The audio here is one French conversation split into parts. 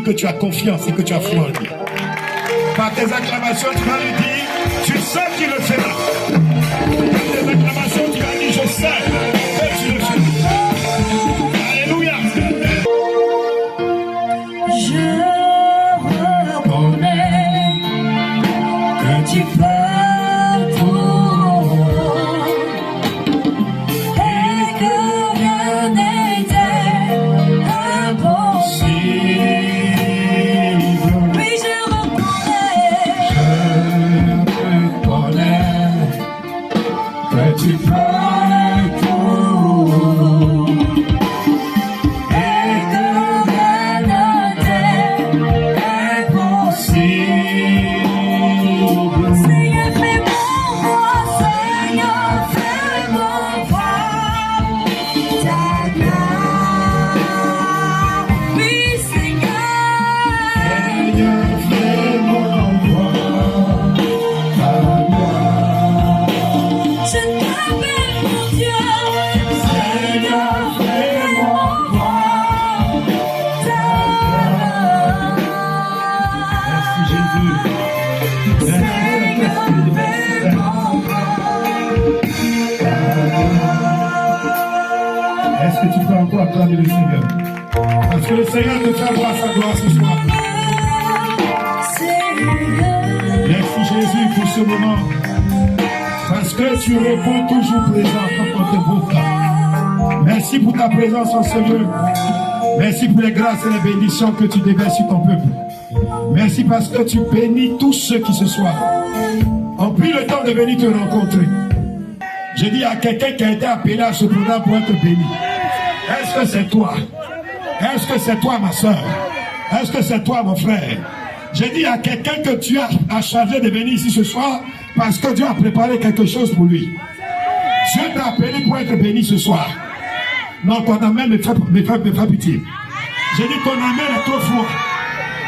Que tu as confiance et que tu as foi en lui. Par tes acclamations, tu vas lui dire, tu sais qu'il le fera. Par tes acclamations, tu vas dire, je sais que tu le feras. Alléluia. Je reconnais que tu peux tout et que rien n'était impossible. Tu peux tout et que rien n'était impossible. Seigneur, fais-moi voir, Seigneur, fais-moi voir ta gloire. Oui, Seigneur, fais-moi voir ta gloire. je t'appelle mon Dieu. Seigneur, fais-moi voir ta gloire. Merci Jésus. Seigneur, fais-moi voir ta gloire. Est-ce que tu peux encore acclamer le Seigneur? Parce que le Seigneur te fait voir sa gloire ce soir. Merci Jésus pour ce moment. Parce que tu réponds toujours présent quand on te vote. Merci pour ta présence en ce lieu. Merci pour les grâces et les bénédictions que tu déverses sur ton peuple. Merci parce que tu bénis tous ceux qui ce soir ont pris le temps de venir te rencontrer. Je dis à quelqu'un qui a été appelé à ce programme pour être béni. Est-ce que c'est toi? Est-ce que c'est toi, ma soeur? Est-ce que c'est toi, mon frère? Je dis à quelqu'un que tu as chargé de venir ici ce soir parce que Dieu a préparé quelque chose pour lui. Dieu t'a appelé pour être béni ce soir. Non, ton amen me fait pitié. Je dis ton amen est trop froid.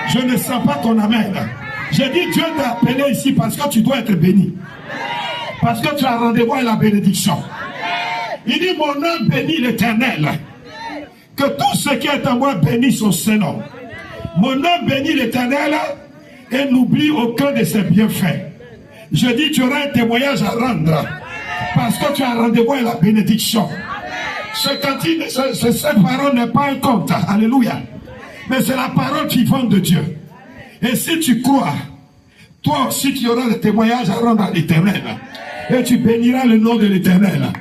Je ne sens pas ton amen. Je dis Dieu t'a appelé ici parce que tu dois être béni. Parce que tu as rendez-vous à la bénédiction. Il dit mon âme bénit l'Éternel. Que tout ce qui est en moi bénisse son Saint-Nom. Mon âme bénit l'Éternel et n'oublie aucun de ses bienfaits. Je dis tu auras un témoignage à rendre. Parce que tu as rendez-vous à la bénédiction. Cette parole n'est pas un conte. Alléluia. Mais c'est la parole vivante de Dieu. Et si tu crois, toi aussi tu auras des témoignages à rendre à l'Éternel. Et tu béniras le nom de l'Éternel.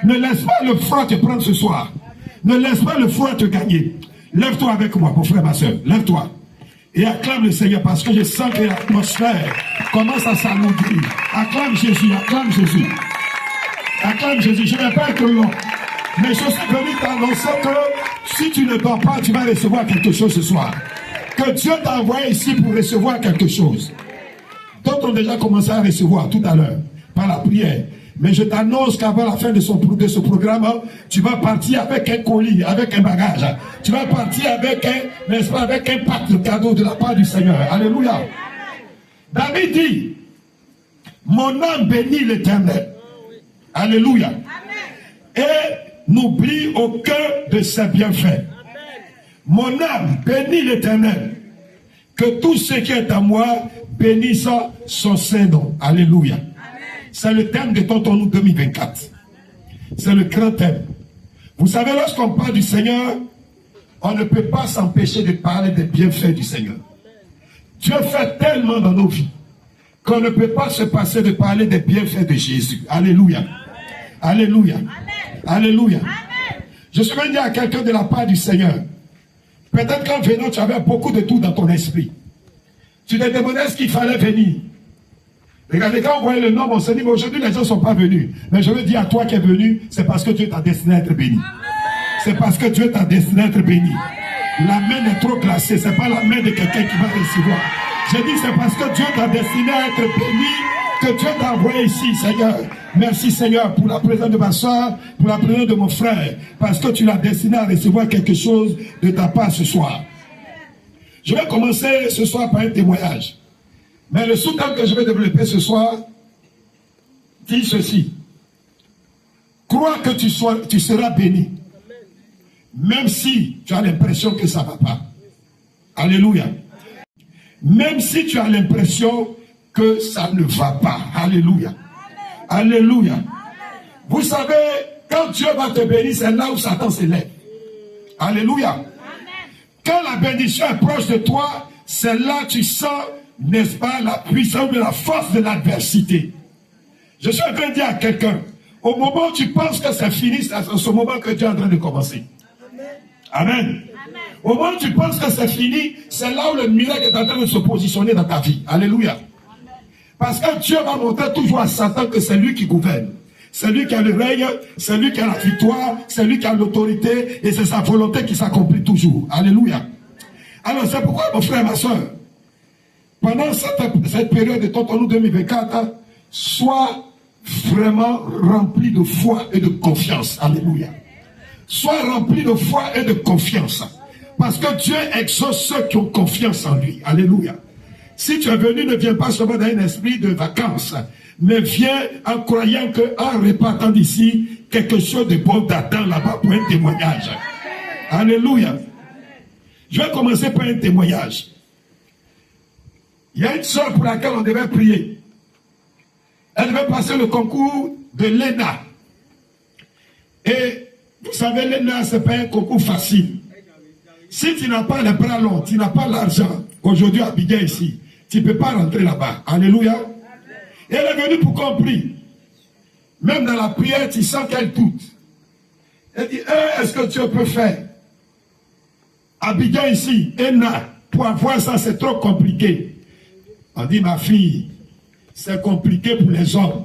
Ne laisse pas le froid te prendre ce soir. Ne laisse pas le froid te gagner. Lève-toi avec moi, mon frère, ma soeur. Lève-toi. Et acclame le Seigneur parce que je sens que l'atmosphère commence à s'alourdir. Acclame Jésus, acclame Jésus. Acclame Jésus. Je ne vais pas être long. Mais je suis venu t'annoncer que Si tu ne dors pas, tu vas recevoir quelque chose ce soir. Que Dieu t'a envoyé ici pour recevoir quelque chose. D'autres ont déjà commencé à recevoir tout à l'heure, par la prière. Mais je t'annonce qu'avant la fin de ce programme, tu vas partir avec un colis, avec un bagage. Tu vas partir avec n'est-ce pas, avec un pack de cadeaux de la part du Seigneur. Alléluia. David dit, mon âme bénit l'Éternel. Alléluia. Et n'oublie aucun de ses bienfaits. Mon âme bénit l'Éternel. Que tout ce qui est à moi bénisse son Saint-Nom. Alléluia. C'est le thème de Tonton 2024. C'est le grand thème. Vous savez, lorsqu'on parle du Seigneur, on ne peut pas s'empêcher de parler des bienfaits du Seigneur. Dieu fait tellement dans nos vies qu'on ne peut pas se passer de parler des bienfaits de Jésus. Alléluia. Alléluia. Alléluia. Je suis venu dire à quelqu'un de la part du Seigneur. Peut-être qu'en venant, tu avais beaucoup de tout dans ton esprit. Tu te demandais ce qu'il fallait venir. Regardez, quand on voyait le nom, on se dit, mais aujourd'hui les gens ne sont pas venus. Mais je veux dire à toi qui es venu, c'est parce que Dieu t'a destiné à être béni. C'est parce que Dieu t'a destiné à être béni. La main est trop glacée, ce n'est pas la main de quelqu'un qui va recevoir. J'ai dit, c'est parce que Dieu t'a destiné à être béni que Dieu t'a envoyé ici, Seigneur. Merci, Seigneur, pour la présence de ma soeur, pour la présence de mon frère, parce que tu l'as destiné à recevoir quelque chose de ta part ce soir. Je vais commencer ce soir par un témoignage. Mais le sous-thème que je vais développer ce soir dit ceci. Crois que tu seras béni, même si tu as l'impression que ça ne va pas. Alléluia. Même si tu as l'impression que ça ne va pas. Alléluia. Alléluia. Vous savez, quand Dieu va te bénir, c'est là où Satan s'élève. Alléluia. Quand la bénédiction est proche de toi, c'est là que tu sens, n'est-ce pas, la puissance de la force de l'adversité. Je suis en train de dire à quelqu'un, au moment où tu penses que c'est fini, c'est à ce moment que Dieu est en train de commencer. Amen. Au moment où tu penses que c'est fini, c'est là où le miracle est en train de se positionner dans ta vie. Alléluia. Parce que Dieu va montrer toujours à Satan que c'est lui qui gouverne. C'est lui qui a le règne, c'est lui qui a la victoire, c'est lui qui a l'autorité, et c'est sa volonté qui s'accomplit toujours. Alléluia. Alors c'est pourquoi, mon frère, ma soeur, pendant cette période de Tonton 2024, sois vraiment rempli de foi et de confiance. Alléluia. Sois rempli de foi et de confiance. Parce que Dieu exauce ceux qui ont confiance en lui. Alléluia. Si tu es venu, ne viens pas seulement dans un esprit de vacances, mais viens en croyant qu'en repartant d'ici, quelque chose de bon t'attend là-bas pour un témoignage. Alléluia. Je vais commencer par un témoignage. Il y a une soeur pour laquelle on devait prier. Elle devait passer le concours de l'ENA. Et vous savez, l'ENA, ce n'est pas un concours facile. Si tu n'as pas les bras longs, tu n'as pas l'argent, aujourd'hui à Abidjan ici, tu ne peux pas rentrer là-bas. Alléluia. Et elle est venue pour qu'on prie. Même dans la prière, tu sens qu'elle doute. Elle dit, est-ce que Dieu peut faire? Abidjan ici, ENA, pour avoir ça, c'est trop compliqué. On dit, ma fille, c'est compliqué pour les hommes.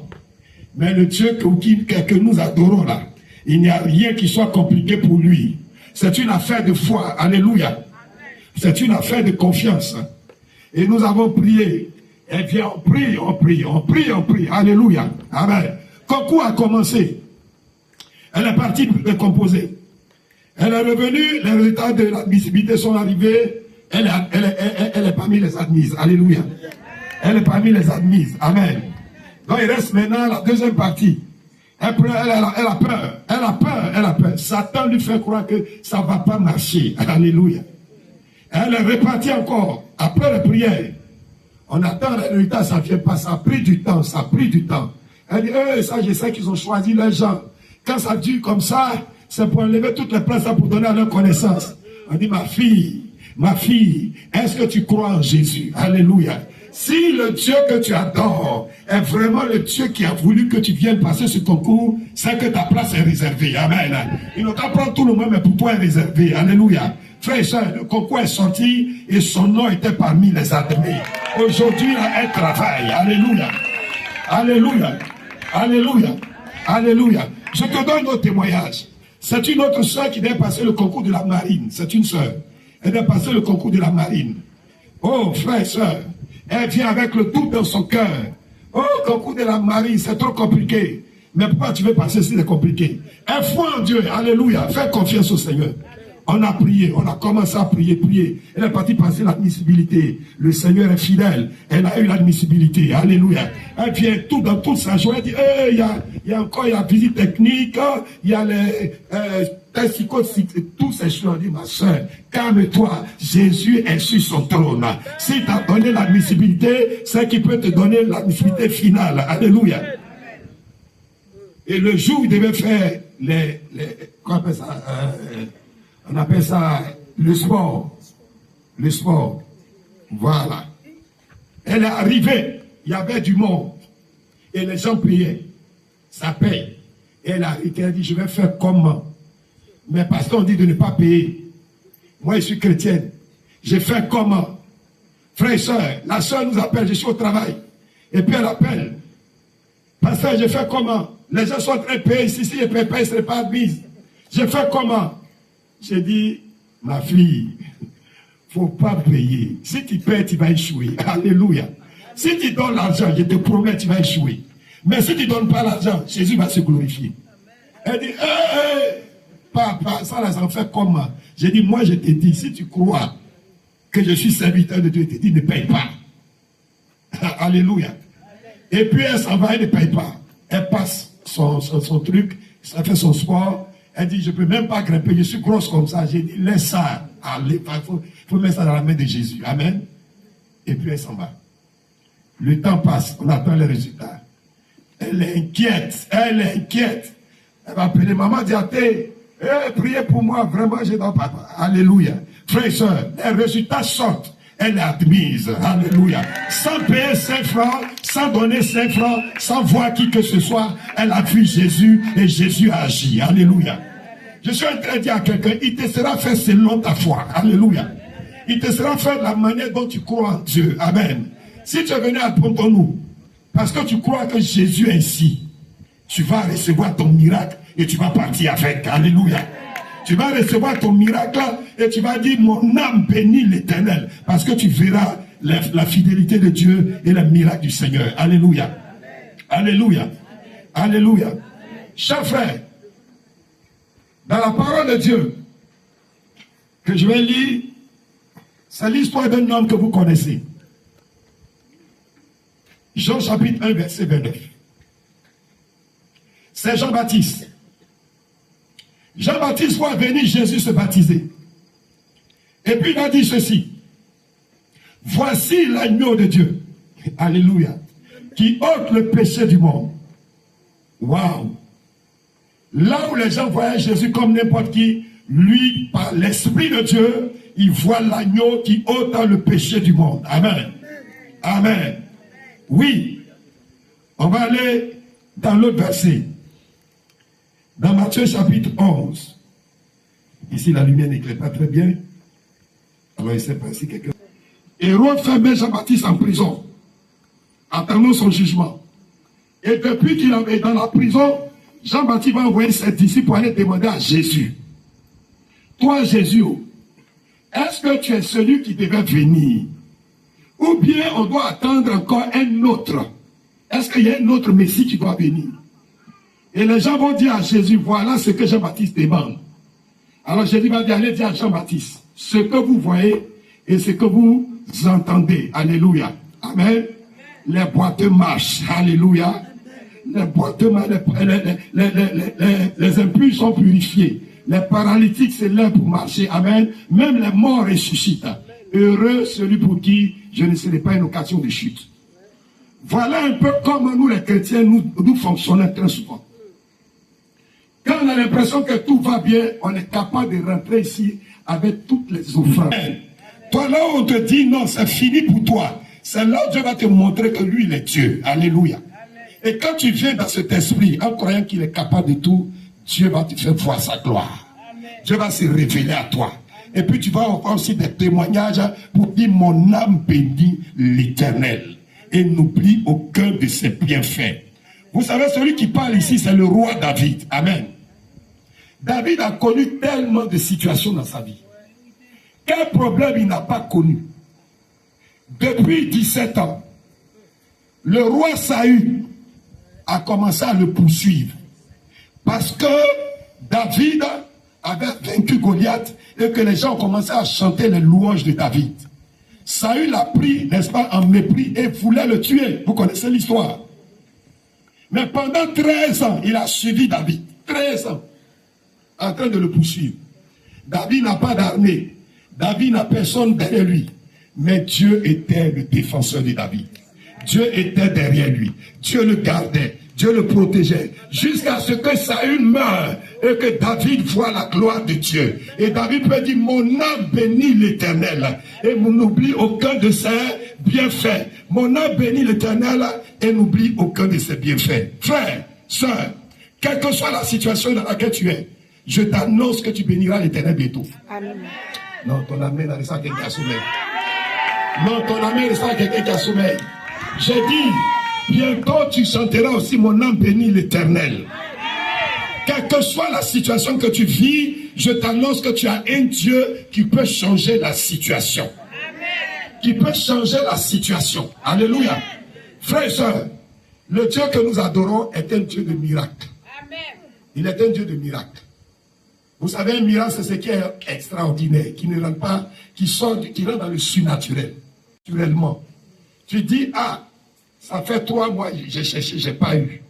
Mais le Dieu que nous adorons là, il n'y a rien qui soit compliqué pour lui. C'est une affaire de foi. Alléluia. C'est une affaire de confiance. Et nous avons prié. Et bien, on prie, on prie, on prie, on prie. Alléluia. Amen. Concours a commencé. Elle est partie composer. Elle est revenue, les résultats de l'admissibilité sont arrivés. Elle est parmi les admises. Alléluia. Elle est parmi les admises. Amen. Donc il reste maintenant la deuxième partie. Elle a peur. Elle a peur. Elle a peur. Satan lui fait croire que ça ne va pas marcher. Alléluia. Elle est repartie encore. Après la prière. On attend le résultat, ça ne vient pas. Ça a pris du temps. Ça a pris du temps. Elle dit, ça, je sais qu'ils ont choisi les gens. Quand ça dure comme ça, c'est pour enlever toutes les places pour donner à leur connaissance. On dit, ma fille, est-ce que tu crois en Jésus? Alléluia. Si le Dieu que tu adores est vraiment le Dieu qui a voulu que tu viennes passer ce concours, c'est que ta place est réservée. Amen. Il ne t'a pas tout le monde, mais pour toi est réservé. Alléluia. Frère et soeur, le concours est sorti et son nom était parmi les admis. Aujourd'hui, elle travaille. Alléluia. Alléluia. Alléluia. Alléluia. Je te donne notre témoignage. C'est une autre soeur qui devait passer le concours de la marine. C'est une soeur. Elle devait passer le concours de la marine. Oh, frère et soeur, elle vient avec le doute dans son cœur. Oh, concours de la marine, c'est trop compliqué. Mais pourquoi tu veux passer si c'est compliqué? Aie foi en Dieu, alléluia, fais confiance au Seigneur. On a prié, on a commencé à prier. Elle est partie passer l'admissibilité. Le Seigneur est fidèle. Elle a eu l'admissibilité. Alléluia. Elle vient tout dans toute sa joie. Elle dit, il y a encore la visite technique, il y a les tous ces choses. Elle dit, ma soeur, calme-toi. Jésus est sur son trône. S'il t'a donné l'admissibilité, c'est qu'il peut te donner l'admissibilité finale. Alléluia. Et le jour où il devait faire quoi on appelle ça le sport. Le sport. Voilà. Elle est arrivée. Il y avait du monde. Et les gens payaient. Ça paye. Et elle a dit, je vais faire comment? Mais parce qu'on dit de ne pas payer. Moi, je suis chrétienne. Je fais comment? Frère et soeur, la soeur nous appelle, je suis au travail. Et puis elle appelle. Pasteur, je fais comment? Les gens sont très payés. Si je ne paye pas, ils ne seraient pas admis. Je fais comment? J'ai dit, ma fille, il ne faut pas payer. Si tu payes, tu vas échouer. Alléluia. Si tu donnes l'argent, je te promets, tu vas échouer. Mais si tu ne donnes pas l'argent, Jésus va se glorifier. Elle dit, papa, ça les enfants comment? J'ai dit, moi je te dis, si tu crois que je suis serviteur de Dieu, je te dis, ne paye pas. Alléluia. Et puis elle s'en va, elle ne paye pas. Elle passe son truc, ça fait son sport. Elle dit, je ne peux même pas grimper, je suis grosse comme ça. J'ai dit, laisse ça aller. Il faut mettre ça dans la main de Jésus. Amen. Et puis elle s'en va. Le temps passe, on attend les résultats. Elle est inquiète. Elle va appeler maman, dit, priez pour moi, vraiment, je dois pas. Alléluia. Frères et sœurs, les résultats sortent. Elle est admise. Alléluia. Sans payer 5 francs, sans donner 5 francs, sans voir qui que ce soit, elle a vu Jésus et Jésus a agi. Alléluia. Je suis en train de dire à quelqu'un, il te sera fait selon ta foi. Alléluia. Il te sera fait de la manière dont tu crois en Dieu. Amen. Si tu es venu à Pontonou, parce que tu crois que Jésus est ici, tu vas recevoir ton miracle et tu vas partir avec. Alléluia. Tu vas recevoir ton miracle et tu vas dire, mon âme bénit l'Éternel. Parce que tu verras la fidélité de Dieu et le miracle du Seigneur. Alléluia. Alléluia. Alléluia. Chers frères, dans la parole de Dieu que je vais lire, c'est l'histoire d'un homme que vous connaissez. Jean chapitre 1, verset 29. C'est Jean-Baptiste. Jean-Baptiste voit venir Jésus se baptiser. Et puis il a dit ceci. Voici l'agneau de Dieu. Alléluia. Qui ôte le péché du monde. Waouh. Là où les gens voyaient Jésus comme n'importe qui, lui, par l'Esprit de Dieu, il voit l'agneau qui ôte le péché du monde. Amen. Amen. Oui. On va aller dans l'autre verset. Dans Matthieu chapitre 11. Ici, la lumière n'éclaire pas très bien. Alors, il s'est passé quelque chose. Hérode fait mettre Jean-Baptiste en prison, attendant son jugement. Et depuis qu'il est dans la prison, Jean-Baptiste va envoyer ses disciples pour aller demander à Jésus. Toi, Jésus, est-ce que tu es celui qui devait venir? Ou bien on doit attendre encore un autre? Est-ce qu'il y a un autre Messie qui doit venir? Et les gens vont dire à Jésus, voilà ce que Jean-Baptiste demande. Alors Jésus va dire, allez dire à Jean-Baptiste, ce que vous voyez et ce que vous entendez. Alléluia. Amen. Les boiteux marchent. Alléluia. Les boiteux marchent. Les impurs sont purifiés. Les paralytiques se lèvent pour marcher. Amen. Même les morts ressuscitent. Heureux celui pour qui je ne serai pas une occasion de chute. Voilà un peu comme nous les chrétiens, nous fonctionnons très souvent. Quand on a l'impression que tout va bien, on est capable de rentrer ici avec toutes les offrandes. Toi là où on te dit non, c'est fini pour toi. C'est là où Dieu va te montrer que lui il est Dieu. Alléluia. Et quand tu viens dans cet esprit, en croyant qu'il est capable de tout, Dieu va te faire voir sa gloire. Dieu va se révéler à toi. Et puis tu vas avoir aussi des témoignages pour dire mon âme bénit l'Éternel. Et n'oublie aucun de ses bienfaits. Vous savez, celui qui parle ici, c'est le roi David. Amen. David a connu tellement de situations dans sa vie. Quel problème il n'a pas connu? Depuis 17 ans, le roi Saül a commencé à le poursuivre. Parce que David avait vaincu Goliath et que les gens ont commencé à chanter les louanges de David. Saül l'a pris, n'est-ce pas, en mépris et voulait le tuer. Vous connaissez l'histoire. Mais pendant 13 ans, il a suivi David. 13 ans. En train de le poursuivre. David n'a pas d'armée. David n'a personne derrière lui. Mais Dieu était le défenseur de David. Dieu était derrière lui. Dieu le gardait. Dieu le protégeait. Jusqu'à ce que Saül meure et que David voit la gloire de Dieu. Et David peut dire, mon âme bénit l'Éternel et n'oublie aucun de ses bienfaits. Mon âme bénit l'Éternel et n'oublie aucun de ses bienfaits. Frère, soeur, quelle que soit la situation dans laquelle tu es, je t'annonce que tu béniras l'Éternel bientôt. Amen. Non, ton amen reste à quelqu'un qui a sommeil. Non, ton amen reste à quelqu'un qui a sommeil. J'ai dit, bientôt tu chanteras aussi mon âme bénit l'Éternel. Quelle que soit la situation que tu vis, je t'annonce que tu as un Dieu qui peut changer la situation. Qui peut changer la situation. Alléluia. Frères et sœurs, le Dieu que nous adorons est un Dieu de miracles. Il est un Dieu de miracles. Vous savez, un miracle, c'est ce qui est extraordinaire, qui ne rentre pas, qui rentre dans le surnaturel, naturellement. Tu dis, ah, ça fait 3 mois, j'ai cherché, j'ai pas eu.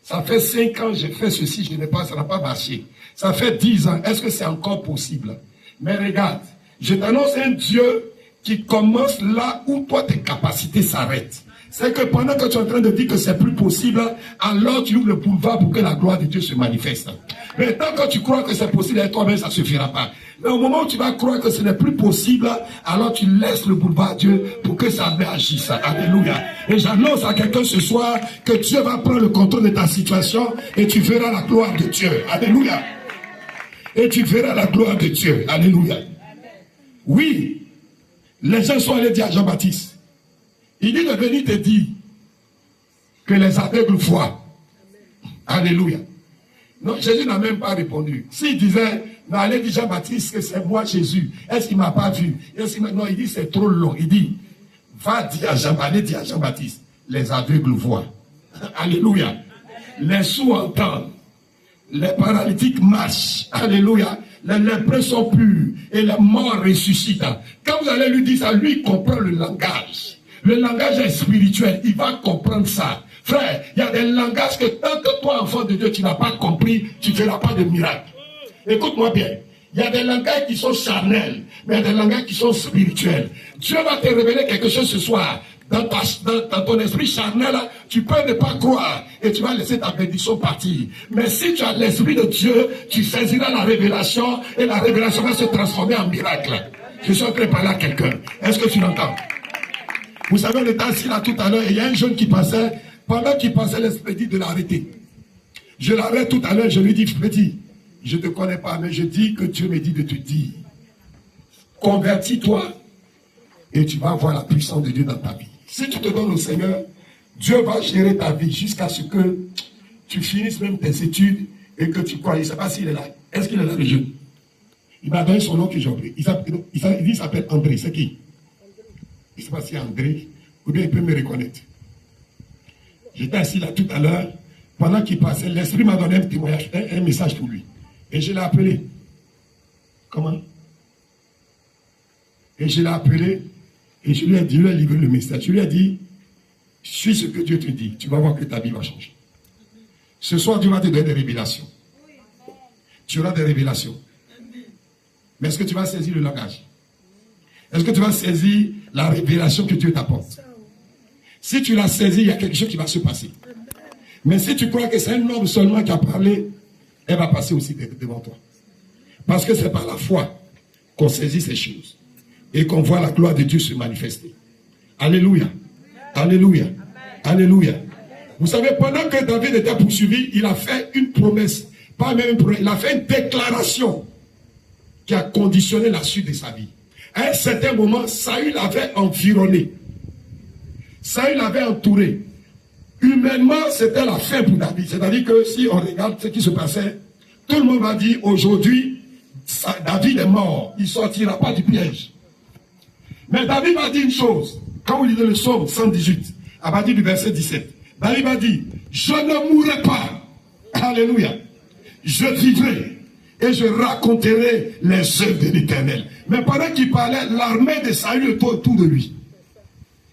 Ça fait 5 ans, j'ai fait ceci, je n'ai pas, ça n'a pas marché. Ça fait 10 ans, est-ce que c'est encore possible? Mais regarde, je t'annonce un Dieu qui commence là où toi, tes capacités s'arrêtent. C'est que pendant que tu es en train de dire que c'est plus possible, alors tu ouvres le boulevard pour que la gloire de Dieu se manifeste. Mais tant que tu crois que c'est possible avec toi-même, ça ne suffira pas. Mais au moment où tu vas croire que ce n'est plus possible, alors tu laisses le boulevard à Dieu pour que ça agisse. Alléluia. Et j'annonce à quelqu'un ce soir que Dieu va prendre le contrôle de ta situation et tu verras la gloire de Dieu. Alléluia. Et tu verras la gloire de Dieu. Alléluia. Oui, les gens sont allés dire à Jean-Baptiste. Il dit de venir te dire que les aveugles voient. Alléluia. Non, Jésus n'a même pas répondu. S'il disait, non, allez dire Jean-Baptiste que c'est moi Jésus, est-ce qu'il ne m'a pas vu? Non, il dit c'est trop long. Il dit, allez dire à Jean-Baptiste, les aveugles voient. Alléluia. Les sourds entendent. Les paralytiques marchent. Alléluia. Les lépreux sont purs et les morts ressuscitent. Quand vous allez lui dire ça, lui comprend le langage. Le langage est spirituel, il va comprendre ça. Frère, il y a des langages que tant que toi, enfant de Dieu, tu n'as pas compris, tu ne feras pas de miracle. Écoute-moi bien. Il y a des langages qui sont charnels, mais il y a des langages qui sont spirituels. Dieu va te révéler quelque chose ce soir. Dans ton esprit charnel, tu peux ne pas croire et tu vas laisser ta bénédiction partir. Mais si tu as l'esprit de Dieu, tu saisiras la révélation et la révélation va se transformer en miracle. Je suis en train de parler à quelqu'un. Est-ce que tu l'entends? Vous savez, on était assis là tout à l'heure et il y a un jeune qui passait. Pendant qu'il passait, l'esprit dit de l'arrêter. Je l'arrête tout à l'heure, je lui dis, Freddy, je ne te connais pas, mais je dis que Dieu me dit de te dire. Convertis-toi et tu vas voir la puissance de Dieu dans ta vie. Si tu te donnes au Seigneur, Dieu va gérer ta vie jusqu'à ce que tu finisses même tes études et que tu crois. Je ne sais pas s'il est là. Est-ce qu'il est là, le jeune? Il m'a donné son nom que j'ai oublié. Il s'appelle André. C'est qui? Je ne sais pas si André, ou bien il peut me reconnaître. J'étais assis là tout à l'heure, pendant qu'il passait, l'Esprit m'a donné un témoignage, un message pour lui. Et je l'ai appelé. Comment? Et je l'ai appelé, et je lui ai livré le message. Je lui ai dit, suis ce que Dieu te dit, tu vas voir que ta vie va changer. Ce soir, Dieu va te donner des révélations. Tu auras des révélations. Mais est-ce que tu vas saisir le langage? Est-ce que tu vas saisir la révélation que Dieu t'apporte? Si tu l'as saisi, il y a quelque chose qui va se passer. Mais si tu crois que c'est un homme seulement qui a parlé, elle va passer aussi devant toi. Parce que c'est par la foi qu'on saisit ces choses. Et qu'on voit la gloire de Dieu se manifester. Alléluia. Alléluia. Alléluia. Vous savez, pendant que David était poursuivi, il a fait une promesse. Pas même une promesse, il a fait une déclaration qui a conditionné la suite de sa vie. À un certain moment, Saül avait environné. Saül avait entouré. Humainement, c'était la fin pour David. C'est-à-dire que si on regarde ce qui se passait, Tout le monde va dire aujourd'hui, David est mort, il ne sortira pas du piège. Mais David va dire une chose, quand vous lisez le psaume 118, à partir du verset 17, David va dire, je ne mourrai pas, alléluia, je vivrai et je raconterai les œuvres de l'Éternel. Mais pendant qu'il parlait, l'armée de Saül était autour de lui.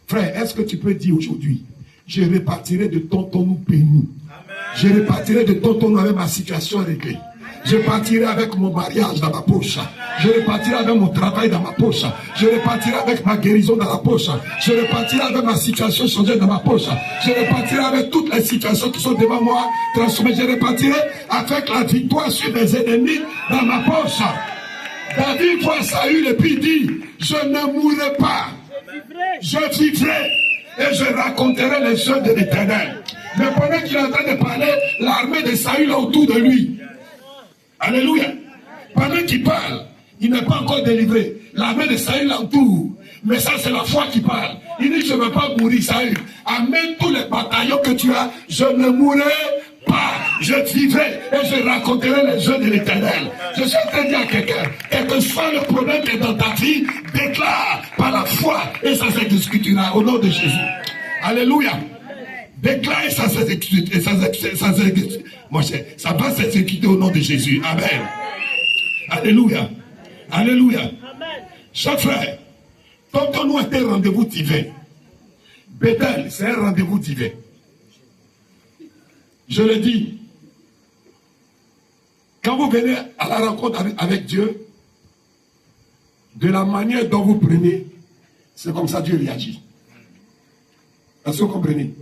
Frère, est-ce que tu peux dire aujourd'hui, je repartirai de ton tonneau béni. Je repartirai de ton tonneau avec ma situation réglée. Je partirai avec mon mariage dans ma poche. Je repartirai avec mon travail dans ma poche. Je repartirai avec ma guérison dans la poche. Je repartirai avec ma situation changée dans ma poche. Je repartirai avec toutes les situations qui sont devant moi transformées. Je repartirai avec la victoire sur mes ennemis dans ma poche. David voit Saül et puis dit, je ne mourrai pas. Je vivrai et je raconterai les œuvres de l'Éternel. Mais pendant qu'il est en train de parler, l'armée de Saül est autour de lui. Alléluia. Pendant qu'il parle, il n'est pas encore délivré. L'armée de Saül l'entoure. Mais ça, c'est la foi qui parle. Il dit, je ne veux pas mourir, Saül. Amène tous les bataillons que tu as. Je ne mourrai pas. Je vivrai et je raconterai les œuvres de l'Éternel. Je suis en train de dire à quelqu'un, quel que soit le problème qui est dans ta vie, déclare par la foi et ça s'exécutera au nom de Jésus. Alléluia. Déclare et ça s'exécute. Mon cher, ça va s'exécuter au nom de Jésus. Amen. Alléluia. Alléluia. Chers frères, quand on était rendez-vous divin, Bethel, c'est un rendez-vous divin. Je le dis, quand vous venez à la rencontre avec Dieu, de la manière dont vous prenez, c'est comme ça Dieu réagit. Est-ce que vous comprenez?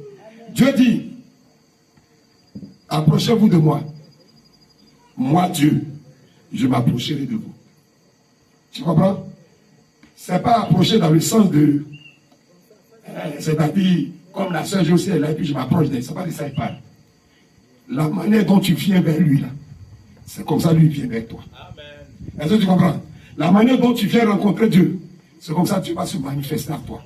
Dieu dit, approchez-vous de moi. Moi, Dieu, je m'approcherai de vous. Tu comprends? C'est pas approcher dans le sens de... c'est-à-dire, comme la sœur Josie est là, et puis je m'approche d'elle. C'est pas de ça qu'il parle. La manière dont tu viens vers lui, là, c'est comme ça lui vient vers toi. Est-ce que tu comprends? La manière dont tu viens rencontrer Dieu, c'est comme ça que tu vas se manifester à toi.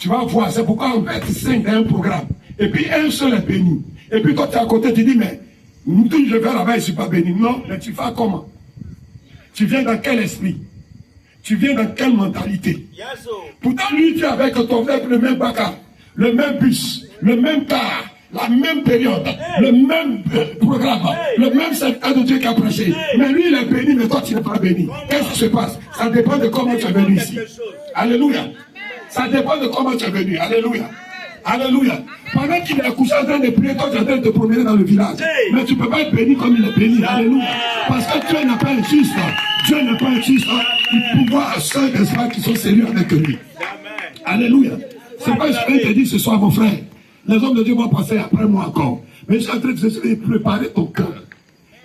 Tu vas voir, c'est pourquoi on fait 5 dans un programme. Et puis un seul est béni. Et puis quand tu es à côté, tu dis, mais je vais là-bas, je ne suis pas béni. Non, mais tu fais comment? Tu viens dans quel esprit? Tu viens dans quelle mentalité? Pourtant, lui, tu es avec ton frère, le même bacard, le même bus, le même car, la même période, le même programme, le même secteur de Dieu qui a prêché. Mais lui, il est béni, mais toi, tu n'es pas béni. Qu'est-ce qui se passe? Ça dépend de comment tu es venu ici. Alléluia. Ça dépend de comment tu es venu. Alléluia. Alléluia. Pendant qu'il est couché en train de prier, toi tu es en train de te promener dans le village. Mais tu ne peux pas être béni comme il est béni. Alléluia. Parce que Dieu n'est pas injuste. Dieu n'est pas injuste. Il pouvoir à ceux d'espoir qui sont sérieux avec lui. Alléluia. C'est pas ce que je te dis ce soir, mon frère. Les hommes de Dieu vont passer après moi encore. Mais je suis en train de préparer ton cœur.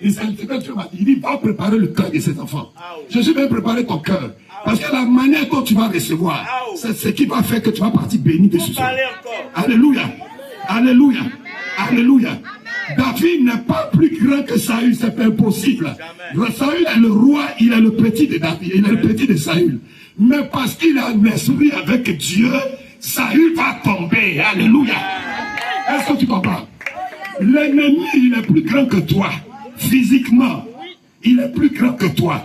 Et c'est ce que Dieu m'a dit. Il dit, va préparer le cœur de cet enfant. Je suis bien préparer ton cœur. Parce que la manière dont tu vas recevoir, c'est ce qui va faire que tu vas partir béni de ce soir. Alléluia. Alléluia. Alléluia. David n'est pas plus grand que Saül, c'est impossible. Saül est le roi, il est le petit de David, il est le petit de Saül. Mais parce qu'il a un esprit avec Dieu, Saül va tomber. Alléluia. Est-ce que tu comprends? L'ennemi, il est plus grand que toi. Physiquement, il est plus grand que toi.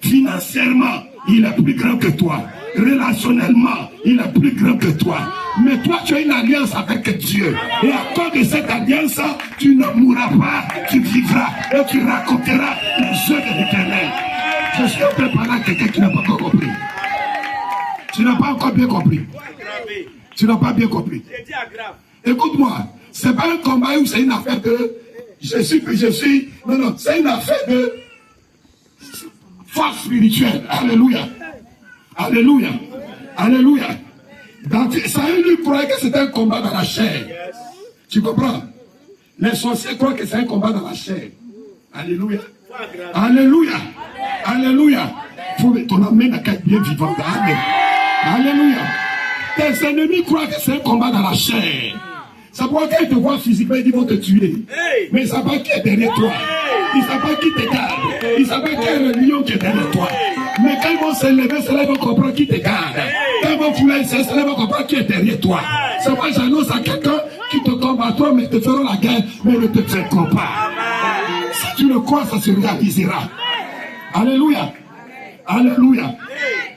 Financièrement, il est plus grand que toi. Relationnellement, il est plus grand que toi. Mais toi, tu as une alliance avec Dieu. Et à cause de cette alliance, tu ne mourras pas, tu vivras et tu raconteras les œuvres de l'Éternel. Je suis préparé à quelqu'un qui n'a pas encore compris. Tu n'as pas encore bien compris. Tu n'as pas bien compris. Écoute-moi, c'est pas un combat où c'est une affaire de je suis. Non, c'est une affaire de force spirituelle. Alléluia. Alléluia. Alléluia. Saül lui croyait que c'était un combat dans la chair. Tu comprends? Les sorciers croient que c'est un combat dans la chair. Alléluia. Alléluia. Alléluia. Ton âme n'a qu'à être bien vivante. Amen. Alléluia. Tes ennemis croient que c'est un combat dans la chair. Ça pourquoi qu'ils te voient physiquement, ils vont te tuer. Mais ils ne savent pas qui est derrière toi. Ils ne savent pas qui te garde. Ils ne savent pas quel est le lion qui est derrière toi. Mais quand ils vont se lever, cela ils vont comprendre qui te garde. Quand ils vont fouler, cela ils vont comprendre qui est derrière toi. C'est pourquoi j'annonce à quelqu'un qui te combat à toi, mais te feront la guerre, mais ne te traiteront pas. tu le crois, ça se réalisera. Alléluia. Alléluia.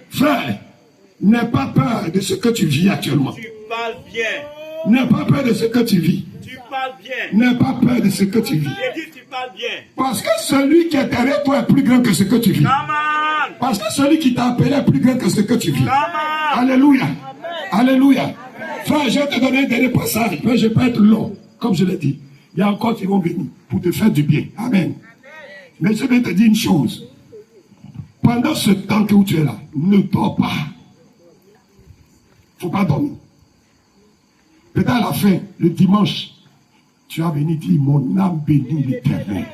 Frère, n'aie pas peur de ce que tu vis actuellement. Tu parles bien. N'aie pas peur de ce que tu vis. Tu parles bien. N'aie pas peur de ce que tu vis. J'ai dit tu parles bien. Parce que celui qui est derrière toi est plus grand que ce que tu vis. Come on. Parce que celui qui t'a appelé est plus grand que ce que tu vis. Come on. Alléluia. Alléluia. Frère, je vais te donner un dernier passage. Mais je ne vais pas être long. Comme je l'ai dit, il y a encore qui vont venir pour te faire du bien. Amen. Mais je vais te dire une chose. Pendant ce temps que tu es là, ne dors pas. Il ne faut pas dormir. Peut-être à la fin, le dimanche, tu vas venir dire, mon âme bénit l'Éternel.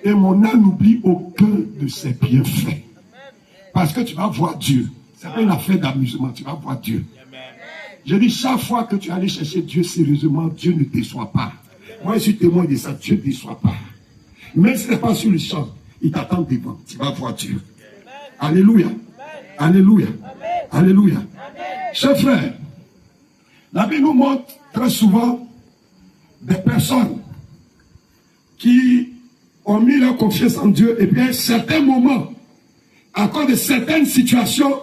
Et mon âme n'oublie aucun de ses bienfaits. Parce que tu vas voir Dieu. C'est pas une affaire d'amusement, tu vas voir Dieu. Je dis, chaque fois que tu allais chercher Dieu sérieusement, Dieu ne déçoit pas. Moi, je suis témoin de ça, Dieu ne déçoit pas. Même si ce n'est pas sur le champ, il t'attend devant, tu vas voir Dieu. Alléluia. Alléluia. Alléluia. Chers frères, la Bible nous montre très souvent des personnes qui ont mis leur confiance en Dieu et puis à un certain moment, à cause de certaines situations,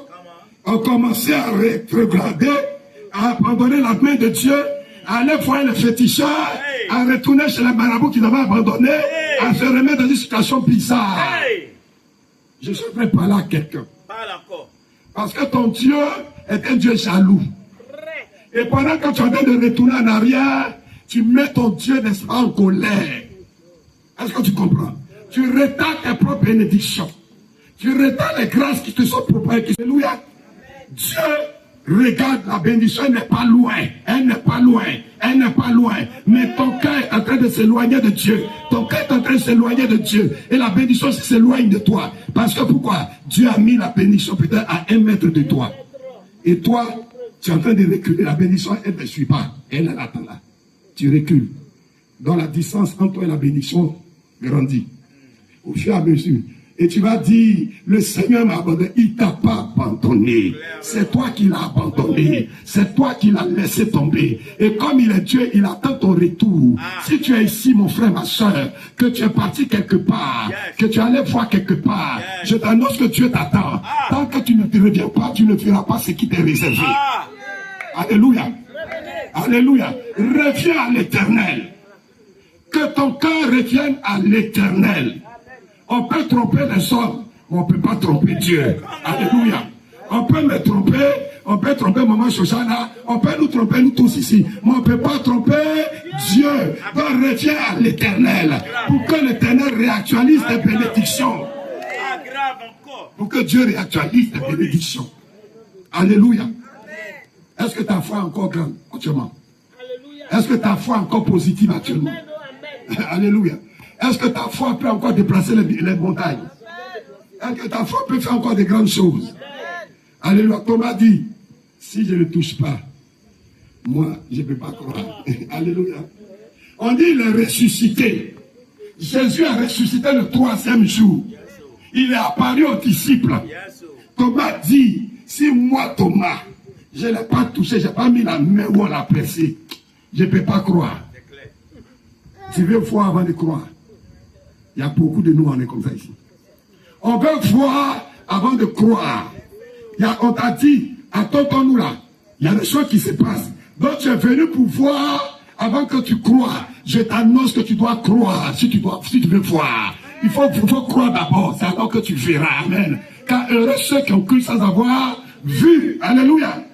ont commencé à rétrograder, à abandonner la main de Dieu, à aller voir les féticheurs, à retourner chez les marabouts qu'ils avaient abandonnés, à se remettre dans une situation bizarre. Je suis prêt à parler à quelqu'un. Parle encore. Parce que ton Dieu est un Dieu jaloux. Et pendant que tu es en train de retourner en arrière, tu mets ton Dieu, n'est-ce pas, en colère. Est-ce que tu comprends? Tu retardes tes propres bénédictions. Tu retardes les grâces qui te sont proposées. Alléluia. Dieu regarde la bénédiction, elle n'est pas loin. Elle n'est pas loin. Elle n'est pas loin. Mais ton cœur est en train de s'éloigner de Dieu. Ton cœur est en train de s'éloigner de Dieu. Et la bénédiction s'éloigne de toi. Parce que pourquoi? Dieu a mis la bénédiction peut-être à 1 mètre de toi. Et toi, tu es en train de reculer. La bénédiction, elle ne suit pas. Elle attend là. Tu recules. Dans la distance entre toi et la bénédiction grandit. Au fur et à mesure. Et tu vas dire, le Seigneur m'a abandonné. Il ne t'a pas abandonné. C'est toi qui l'as abandonné. C'est toi qui l'as laissé tomber. Et comme il est Dieu, il attend ton retour. Si tu es ici, mon frère, ma soeur, que tu es parti quelque part, que tu allais voir quelque part, je t'annonce que Dieu t'attend. Tant que tu ne te reviens pas, tu ne feras pas ce qui t'est réservé. Alléluia. Alléluia. Reviens à l'Éternel. Que ton cœur revienne à l'Éternel. On peut tromper les hommes, mais on ne peut pas tromper Dieu. Alléluia. On peut me tromper, on peut tromper Maman Shoshana, on peut nous tromper nous tous ici, mais on ne peut pas tromper Dieu. Donc reviens à l'Éternel pour que l'Éternel réactualise tes bénédictions. Pour que Dieu réactualise tes bénédictions. Alléluia. Est-ce que ta foi est encore grande actuellement? Est-ce que ta foi est encore positive actuellement? Alléluia. Est-ce que ta foi peut encore déplacer les montagnes? Est-ce que ta foi peut faire encore de grandes choses? Alléluia. Thomas dit, si je ne touche pas, moi, je ne peux pas croire. Alléluia. On dit il est ressuscité. Jésus a ressuscité le 3e jour. Il est apparu aux disciples. Thomas dit, si moi, Thomas, je ne l'ai pas touché, je n'ai pas mis la main où on l'a pressé, je ne peux pas croire. Tu veux voir avant de croire. Il y a beaucoup de nous, on est comme ça ici. On veut voir avant de croire. On t'a dit, attends-nous là. Il y a des choses qui se passent. Donc tu es venu pour voir avant que tu crois. Je t'annonce que tu dois croire si tu veux voir. Il faut croire d'abord, c'est alors que tu verras. Amen. Car heureux ceux qui ont cru sans avoir vu. Alléluia.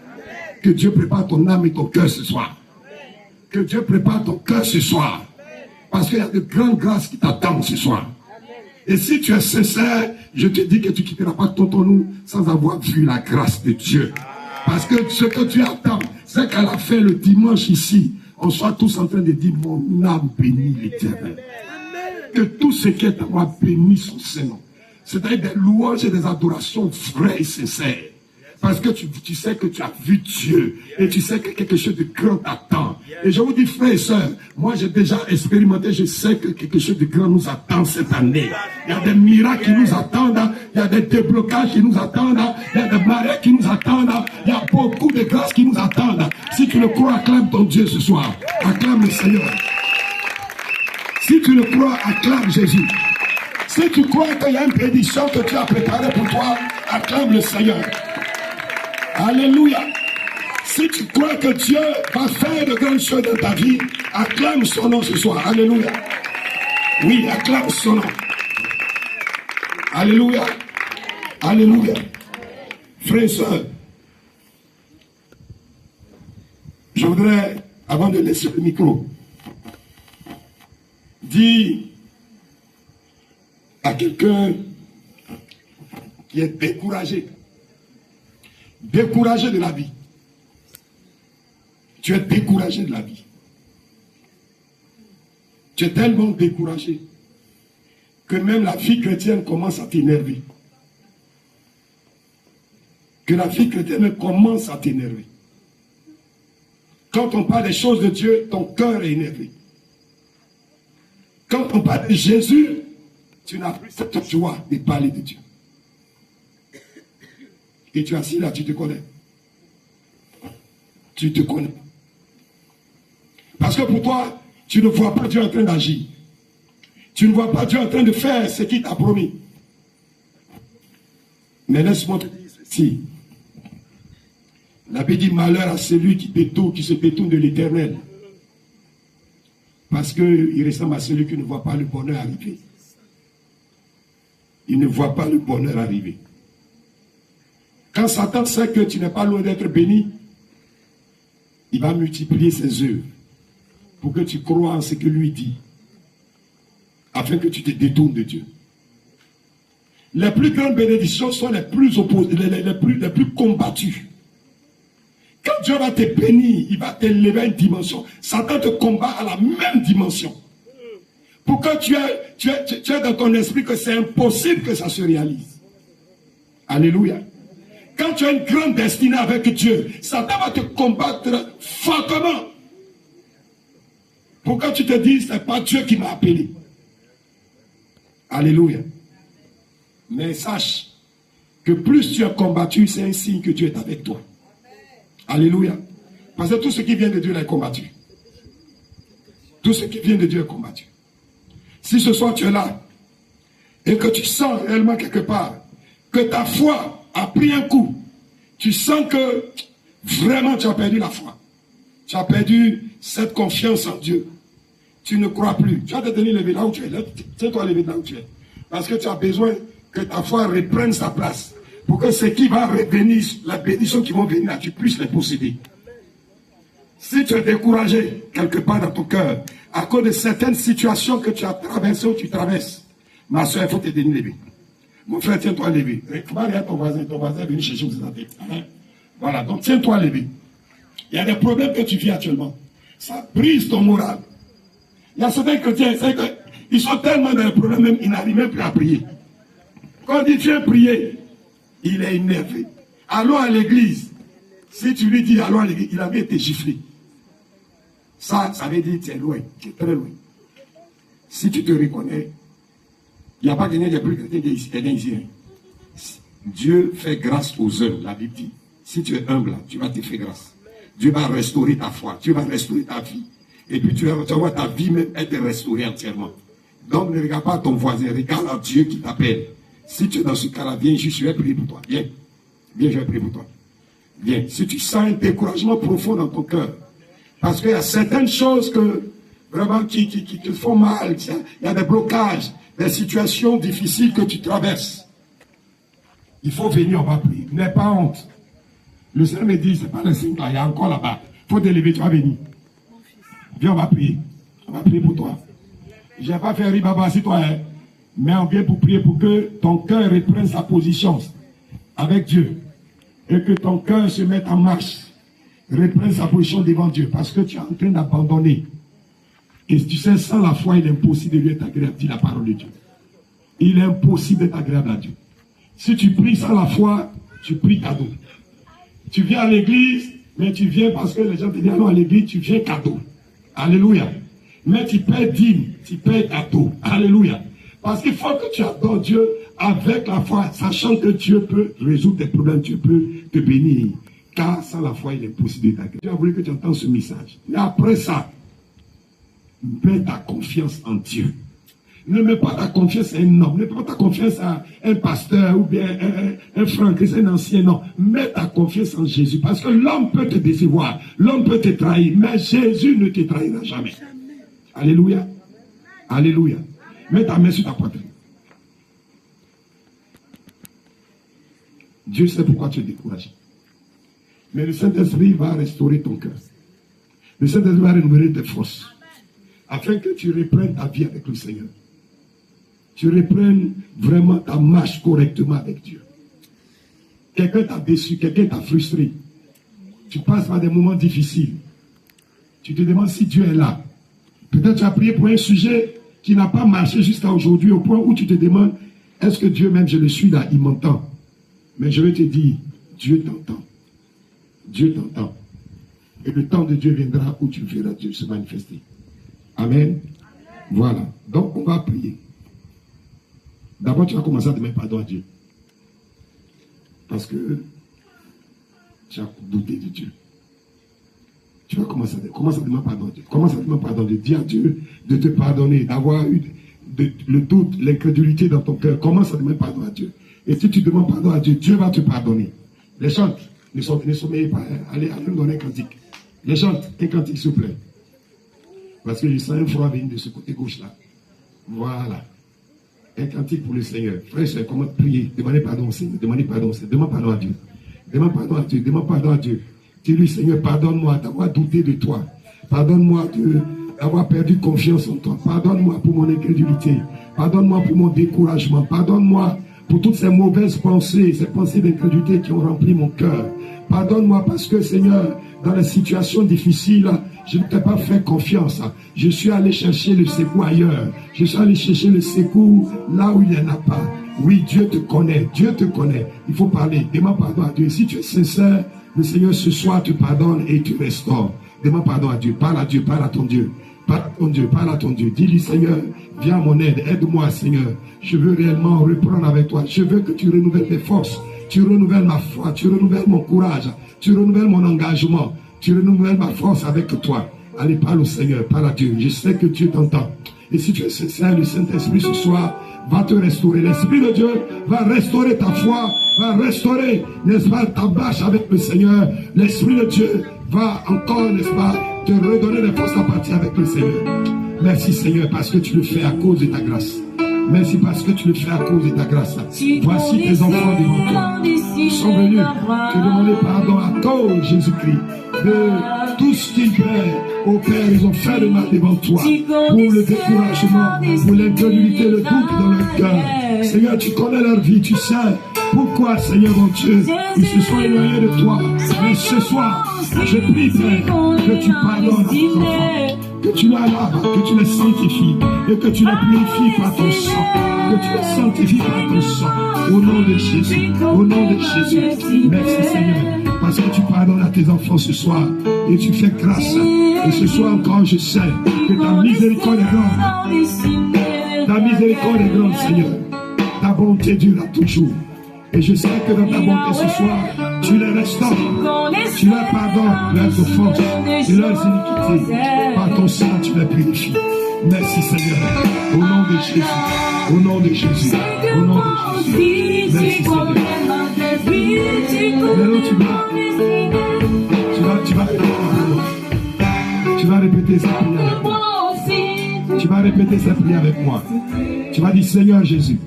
Que Dieu prépare ton âme et ton cœur ce soir. Que Dieu prépare ton cœur ce soir. Parce qu'il y a de grandes grâces qui t'attendent ce soir. Et si tu es sincère, je te dis que tu ne quitteras pas ton nous sans avoir vu la grâce de Dieu. Parce que ce que tu attends, c'est qu'à la fin, le dimanche ici, on soit tous en train de dire, mon âme bénit l'Éternel. Que tout ce qui est à moi bénisse son Seigneur. C'est-à-dire des louanges et des adorations vraies et sincères. Parce que tu sais que tu as vu Dieu. Et tu sais que quelque chose de grand t'attend. Et je vous dis, frères et sœurs, moi j'ai déjà expérimenté, je sais que quelque chose de grand nous attend cette année. Il y a des miracles qui nous attendent. Il y a des déblocages qui nous attendent. Il y a des marées qui nous attendent. Il y a beaucoup de grâces qui nous attendent. Si tu le crois, acclame ton Dieu ce soir. Acclame le Seigneur. Si tu le crois, acclame Jésus. Si tu crois qu'il y a une bénédiction que tu as préparée pour toi, acclame le Seigneur. Alléluia. Si tu crois que Dieu va faire de grandes choses dans ta vie, acclame son nom ce soir. Alléluia. Oui, acclame son nom. Alléluia. Alléluia. Frères et sœurs, je voudrais, avant de laisser le micro, dire à quelqu'un qui est découragé de la vie. Tu es découragé de la vie. Tu es tellement découragé que même la vie chrétienne commence à t'énerver. Que la vie chrétienne commence à t'énerver. Quand on parle des choses de Dieu, ton cœur est énervé. Quand on parle de Jésus, tu n'as plus cette joie de parler de Dieu. Et tu es assis là, tu te connais. Tu te connais. Parce que pour toi, tu ne vois pas Dieu en train d'agir. Tu ne vois pas Dieu en train de faire ce qu'il t'a promis. Mais laisse-moi te dire ceci. La Bible dit malheur à celui qui se détourne de l'Éternel. Parce qu'il ressemble à celui qui ne voit pas le bonheur arriver. Il ne voit pas le bonheur arriver. Quand Satan sait que tu n'es pas loin d'être béni, il va multiplier ses œuvres pour que tu crois en ce que lui dit, afin que tu te détournes de Dieu. Les plus grandes bénédictions sont les plus opposées, les plus combattues. Quand Dieu va te bénir, il va t'élever à une dimension. Satan te combat à la même dimension. Pour que tu aies dans ton esprit que c'est impossible que ça se réalise. Alléluia. Quand tu as une grande destinée avec Dieu, Satan va te combattre fortement. Pour que tu te dises, ce n'est pas Dieu qui m'a appelé. Alléluia. Mais sache que plus tu es combattu, c'est un signe que Dieu est avec toi. Alléluia. Parce que tout ce qui vient de Dieu est combattu. Tout ce qui vient de Dieu est combattu. Si ce soir tu es là et que tu sens réellement quelque part que ta foi a pris un coup, tu sens que vraiment tu as perdu la foi. Tu as perdu cette confiance en Dieu. Tu ne crois plus. Tu vas te tenir levé là où tu es. Tiens-toi levé là où tu es. Parce que tu as besoin que ta foi reprenne sa place. Pour que ce qui va revenir, la bénédiction qui vont venir, tu puisses les posséder. Si tu es découragé quelque part dans ton cœur, à cause de certaines situations que tu as traversées ou tu traverses, ma soeur, il faut te tenir levé. Mon frère, tiens-toi levé. Regarde ton voisin est venu chercher vous santé. Voilà, donc tiens-toi levé. Il y a des problèmes que tu vis actuellement. Ça brise ton moral. Il y a certains chrétiens, ils sont tellement dans les problèmes, même, ils n'arrivent même plus à prier. Quand il vient prier, il est énervé. Allons à l'église. Si tu lui dis allons à l'église, il avait été giflé. Ça veut dire que tu es loin, tu es très loin. Si tu te reconnais, il n'y a pas quelqu'un qui est plus chrétien ici. Dieu fait grâce aux hommes, la Bible dit. Si tu es humble, tu vas te faire grâce. Dieu va restaurer ta foi, Dieu va restaurer ta vie. Et puis tu vas voir ta vie même être restaurée entièrement. Donc ne regarde pas ton voisin, regarde à Dieu qui t'appelle. Si tu es dans ce cas-là, viens ici, je vais prier pour toi. Viens, je vais prier pour toi. Viens. Si tu sens un découragement profond dans ton cœur, parce qu'il y a certaines choses vraiment qui te font mal, il y a des blocages, des situations difficiles que tu traverses. Il faut venir, on va prier. N'aie pas honte. Le Seigneur me dit, c'est pas le signe là, il y a encore là-bas. Il faut te lever, tu vas venir. Viens, on va prier. On va prier pour toi. Je ne vais pas faire ribaba si toi, hein, mais on vient pour prier pour que ton cœur reprenne sa position avec Dieu. Et que ton cœur se mette en marche. Reprenne sa position devant Dieu. Parce que tu es en train d'abandonner. Et tu sais, sans la foi, il est impossible de lui être agréable, dit la parole de Dieu. Il est impossible d'être agréable à Dieu. Si tu pries sans la foi, tu pries cadeau. Tu viens à l'église, mais tu viens parce que les gens te disent allons à l'église, tu viens cadeau. Alléluia. Mais tu paies dîme, tu paies cadeau. Alléluia. Parce qu'il faut que tu adores Dieu avec la foi, sachant que Dieu peut résoudre tes problèmes, Dieu peut te bénir. Car sans la foi, il est impossible d'être agréable. Dieu a voulu que tu entends ce message. Mais après ça, Mets ta confiance en Dieu. Ne mets pas ta confiance à un homme, ne mets pas ta confiance à un pasteur ou bien un frère, un ancien, non. Mets ta confiance en Jésus, parce que l'homme peut te décevoir, l'homme peut te trahir, mais Jésus ne te trahira jamais. Alléluia. Alléluia. Mets ta main sur ta poitrine. Dieu sait pourquoi tu es découragé. Mais le Saint-Esprit va restaurer ton cœur. Le Saint-Esprit va renouveler tes forces, afin que tu reprennes ta vie avec le Seigneur. Tu reprennes vraiment ta marche correctement avec Dieu. Quelqu'un t'a déçu, quelqu'un t'a frustré. Tu passes par des moments difficiles. Tu te demandes si Dieu est là. Peut-être tu as prié pour un sujet qui n'a pas marché jusqu'à aujourd'hui, au point où tu te demandes, est-ce que Dieu même, je le suis là, il m'entend? Mais je vais te dire, Dieu t'entend. Dieu t'entend. Et le temps de Dieu viendra où tu verras Dieu se manifester. Amen. Voilà. Donc, on va prier. D'abord, tu vas commencer à demander pardon à Dieu. Parce que tu as douté de Dieu. Tu vas commencer à demander pardon à Dieu. Commence à demander pardon, de dire à Dieu de te pardonner, d'avoir eu le doute, l'incrédulité dans ton cœur. Commence à demander pardon à Dieu. Et si tu demandes pardon à Dieu, Dieu va te pardonner. Les chantes, ne sommeillez pas. Allez me donner un cantique. Les chantes, un cantique, s'il vous plaît. Parce que je sens un froid venir de ce côté gauche là. Voilà. Un cantique pour le Seigneur. Frère, c'est comment prier. Demandez pardon au Seigneur. Demandez pardon au Seigneur. Demande pardon à Dieu. Demande pardon à Dieu. Demande pardon à Dieu. Dis-lui, Seigneur, pardonne-moi d'avoir douté de toi. Pardonne-moi d'avoir perdu confiance en toi. Pardonne-moi pour mon incrédulité. Pardonne-moi pour mon découragement. Pardonne-moi pour toutes ces mauvaises pensées, ces pensées d'incrédulité qui ont rempli mon cœur. Pardonne-moi parce que, Seigneur, dans les situations difficiles, je ne t'ai pas fait confiance. Je suis allé chercher le secours ailleurs. Je suis allé chercher le secours là où il n'y en a pas. Oui, Dieu te connaît. Dieu te connaît. Il faut parler. Demande pardon à Dieu. Si tu es sincère, le Seigneur ce soir te pardonne et te restaure. Demande pardon à Dieu. Parle à Dieu. Parle à ton Dieu. Parle à ton Dieu. Parle à ton Dieu. Dis-lui, Seigneur, viens à mon aide. Aide-moi, Seigneur. Je veux réellement reprendre avec toi. Je veux que tu renouvelles mes forces. Tu renouvelles ma foi. Tu renouvelles mon courage. Tu renouvelles mon engagement. Tu renouvelles ma force avec toi. Allez, parle au Seigneur, parle à Dieu. Je sais que Dieu t'entend. Et si tu es sincère, le Saint-Esprit ce soir va te restaurer. L'Esprit de Dieu va restaurer ta foi, va restaurer, n'est-ce pas, ta marche avec le Seigneur. L'Esprit de Dieu va encore, n'est-ce pas, te redonner les forces à partir avec le Seigneur. Merci Seigneur, parce que tu le fais à cause de ta grâce. Merci parce que tu le fais à cause de ta grâce. Voici tes enfants devant toi. Ils sont venus te demander pardon à cause, Jésus-Christ, de tout ce qu'ils plaît. Au Père, ils ont fait le mal devant toi. Pour le découragement, pour l'incrédulité, le doute dans leur cœur. Seigneur, tu connais leur vie, tu sais pourquoi, Seigneur mon Dieu, ils se sont éloignés de toi. Mais ce soir, je prie, Père, que tu pardonnes à tes enfants. Que tu les laves, que tu les sanctifies et que tu les purifies par ton sang. Que tu les sanctifies par ton sang. Au nom de Jésus. Au nom de Jésus. Merci Seigneur. Parce que tu pardonnes à tes enfants ce soir. Et tu fais grâce. Et ce soir encore, je sais que ta miséricorde est grande. Ta miséricorde est grande, Seigneur. Ta bonté dure toujours. Et je sais que dans ta bonté ce soir, tu les restaures, tu leur pardonnes leurs offenses et leurs iniquités. Par ton sang, tu les purifies. Merci Seigneur. Au nom de Jésus. Au nom de Jésus. Au nom de Jésus. Merci Seigneur. Maintenant tu vas répéter cette prière avec moi. Tu vas répéter cette prière avec moi. Tu vas dire, Seigneur Jésus,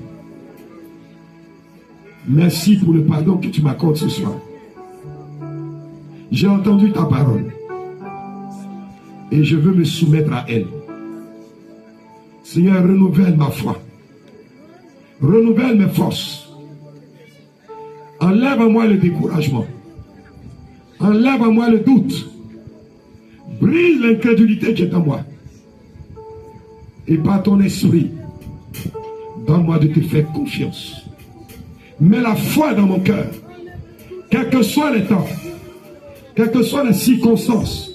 merci pour le pardon que tu m'accordes ce soir. J'ai entendu ta parole et je veux me soumettre à elle. Seigneur, renouvelle ma foi. Renouvelle mes forces. Enlève à moi le découragement. Enlève à moi le doute. Brise l'incrédulité qui est en moi. Et par ton esprit, donne-moi de te faire confiance. Mets la foi dans mon cœur. Quels que soient les temps, quelles que soient les circonstances.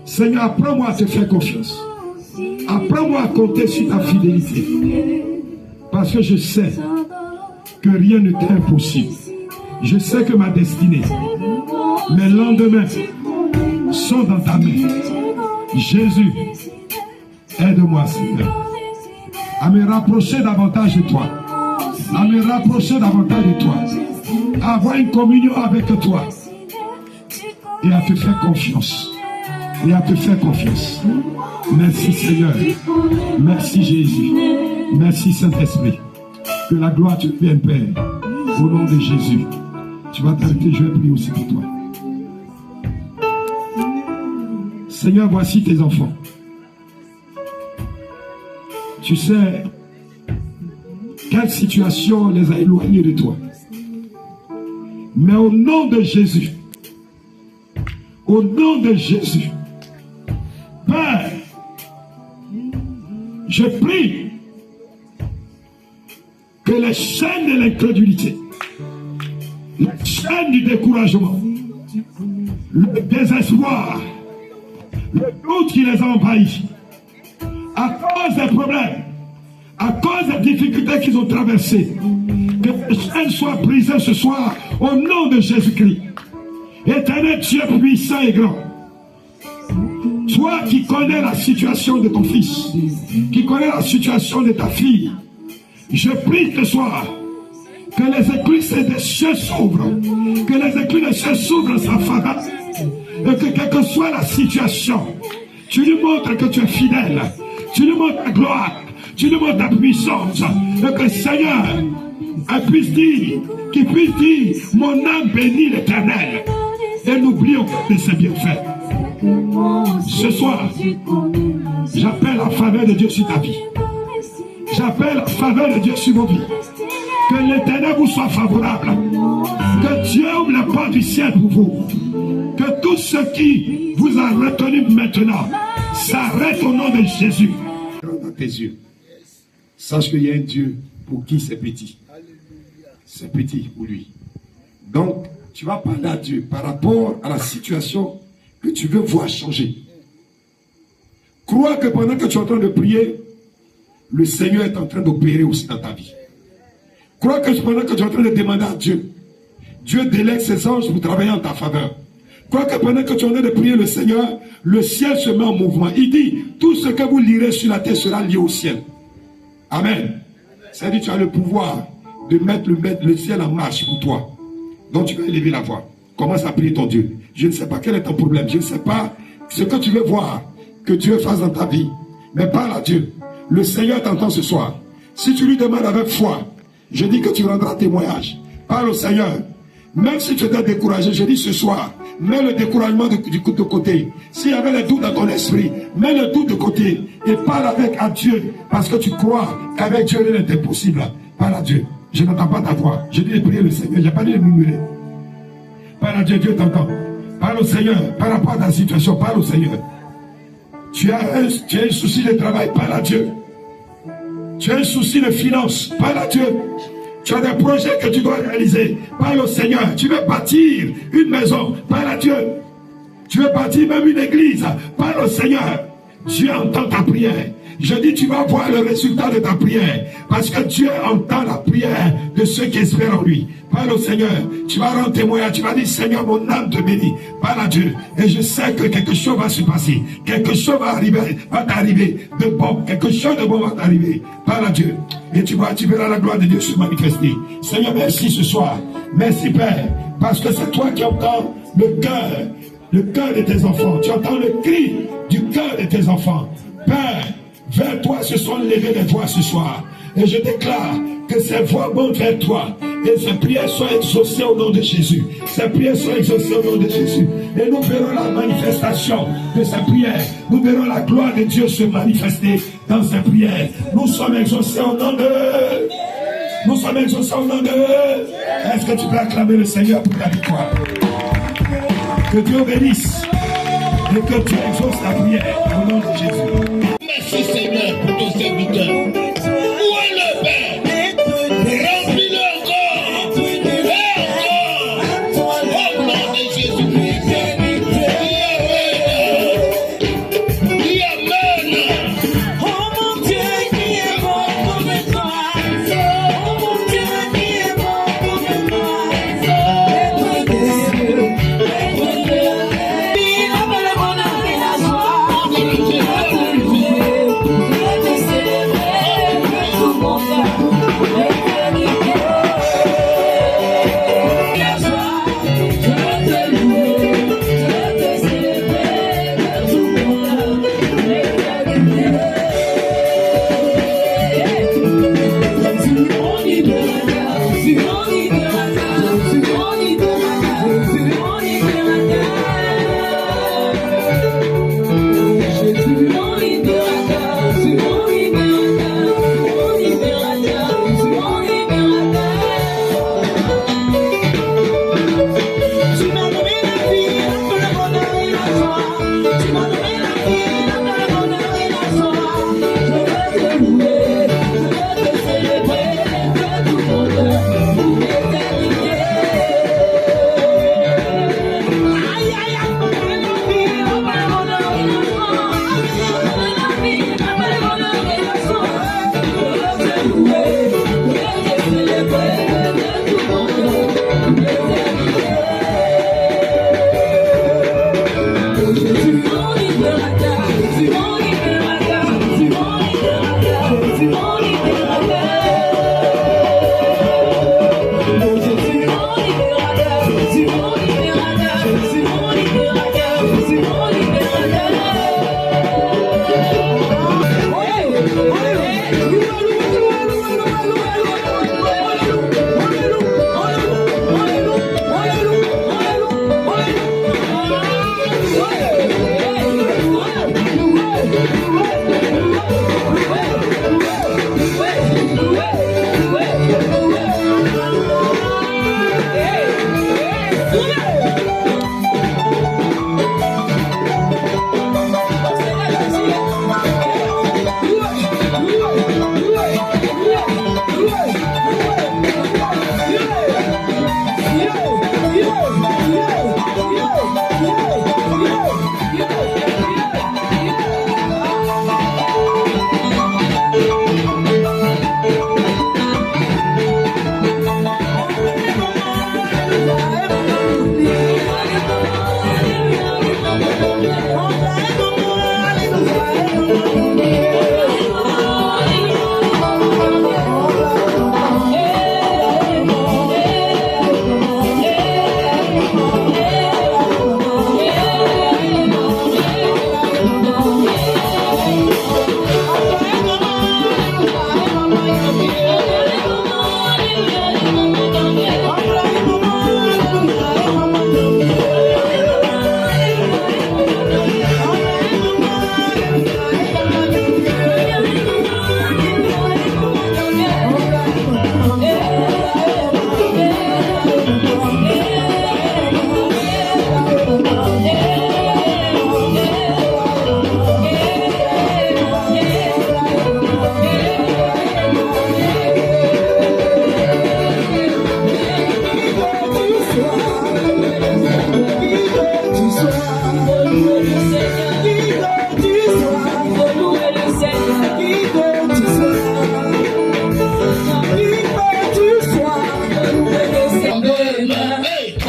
Seigneur, apprends-moi à te faire confiance. Apprends-moi à compter sur ta fidélité. Parce que je sais que rien ne t'est impossible. Je sais que ma destinée, mes lendemains sont dans ta main. Jésus, Aide-moi, Seigneur, à me rapprocher davantage de toi, à me rapprocher davantage de toi, à avoir une communion avec toi et à te faire confiance. Et à te faire confiance. Merci Seigneur. Merci Jésus. Merci Saint-Esprit. Que la gloire te vienne, Père. Au nom de Jésus. Tu vas t'arrêter, je vais prier aussi pour toi. Seigneur, voici tes enfants. Tu sais quelle situation les a éloignés de toi. Mais au nom de Jésus, au nom de Jésus, Père, je prie que les chaînes de l'incrédulité, les chaînes du découragement, le désespoir, le doute qui les a envahis, à cause des problèmes, à cause des difficultés qu'ils ont traversées, que les chaînes soient brisées ce soir au nom de Jésus-Christ. Éternel Dieu puissant et grand, toi qui connais la situation de ton fils, qui connais la situation de ta fille, je prie ce soir que les écluses des cieux s'ouvrent, que les écluses des cieux s'ouvrent en sa faveur, et que quelle que soit la situation, tu lui montres que tu es fidèle, tu lui montres ta gloire, tu lui montres ta puissance, et que Seigneur, qu'il puisse dire, mon âme bénit l'Éternel, et n'oublions pas de ses bienfaits. Ce soir, j'appelle la faveur de Dieu sur ta vie. J'appelle la faveur de Dieu sur vos vies. Que l'Éternel vous soit favorable. Que Dieu ouvre la porte du ciel pour vous. Que tout ce qui vous a retenu maintenant s'arrête au nom de Jésus. Dans tes yeux, sache qu'il y a un Dieu pour qui c'est petit. C'est petit pour lui. Donc, tu vas parler à Dieu par rapport à la situation que tu veux voir changer. Crois que pendant que tu es en train de prier, le Seigneur est en train d'opérer aussi dans ta vie. Crois que pendant que tu es en train de demander à Dieu, Dieu délègue ses anges pour travailler en ta faveur. Crois que pendant que tu es en train de prier le Seigneur, le ciel se met en mouvement. Il dit, tout ce que vous lirez sur la terre sera lié au ciel. Amen. C'est-à-dire, tu as le pouvoir de mettre le ciel en marche pour toi. Donc tu vas élever la voix. Commence à prier ton Dieu. Je ne sais pas quel est ton problème. Je ne sais pas ce que tu veux voir que Dieu fasse dans ta vie. Mais parle à Dieu. Le Seigneur t'entend ce soir. Si tu lui demandes avec foi, je dis que tu rendras témoignage. Parle au Seigneur. Même si tu étais découragé, je dis ce soir, mets le découragement de côté. S'il y avait les doutes dans ton esprit, mets le doute de côté et parle avec à Dieu. Parce que tu crois qu'avec Dieu, rien n'est impossible. Parle à Dieu. Je n'entends pas ta voix. Je dis de prier le Seigneur. Je n'ai pas dit de murmurer. Parle à Dieu, Dieu t'entend. Parle au Seigneur. Par rapport à ta situation, parle au Seigneur. Tu as un souci de travail, parle à Dieu. Tu as un souci de finance, parle à Dieu. Tu as des projets que tu dois réaliser, parle au Seigneur. Tu veux bâtir une maison, parle à Dieu. Tu veux bâtir même une église, parle au Seigneur. Dieu entend ta prière. Je dis, tu vas voir le résultat de ta prière. Parce que Dieu entend la prière de ceux qui espèrent en lui. Parle au Seigneur. Tu vas rendre témoignage. Tu vas dire, Seigneur, mon âme te bénit. Parle à Dieu. Et je sais que quelque chose va se passer. Quelque chose va t'arriver de bon. Quelque chose de bon va t'arriver. Parle à Dieu. Et tu verras la gloire de Dieu se manifester. Seigneur, merci ce soir. Merci Père. Parce que c'est toi qui entends le cœur de tes enfants. Tu entends le cri du cœur de tes enfants. Père, vers toi se sont levées les voix ce soir. Et je déclare que ces voix montent vers toi. Et ces prières soient exaucées au nom de Jésus. Ces prières soient exaucées au nom de Jésus. Et nous verrons la manifestation de ces prières. Nous verrons la gloire de Dieu se manifester dans ces prières. Nous sommes exaucés au nom de... Nous sommes exaucés au nom de... Est-ce que tu peux acclamer le Seigneur pour ta victoire? Que Dieu bénisse. Et que Dieu exauce la prière au nom de Jésus. Merci Seigneur pour ton serviteur. Où est le Père? Remplis-le encore. Fais encore. Au nom de Jésus-Christ. Dis Amen. Oh mon Dieu qui est bon comme toi. Oh mon Dieu qui est bon comme toi. Être Dieu. Il appelle mon âme et la joie.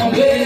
tomber.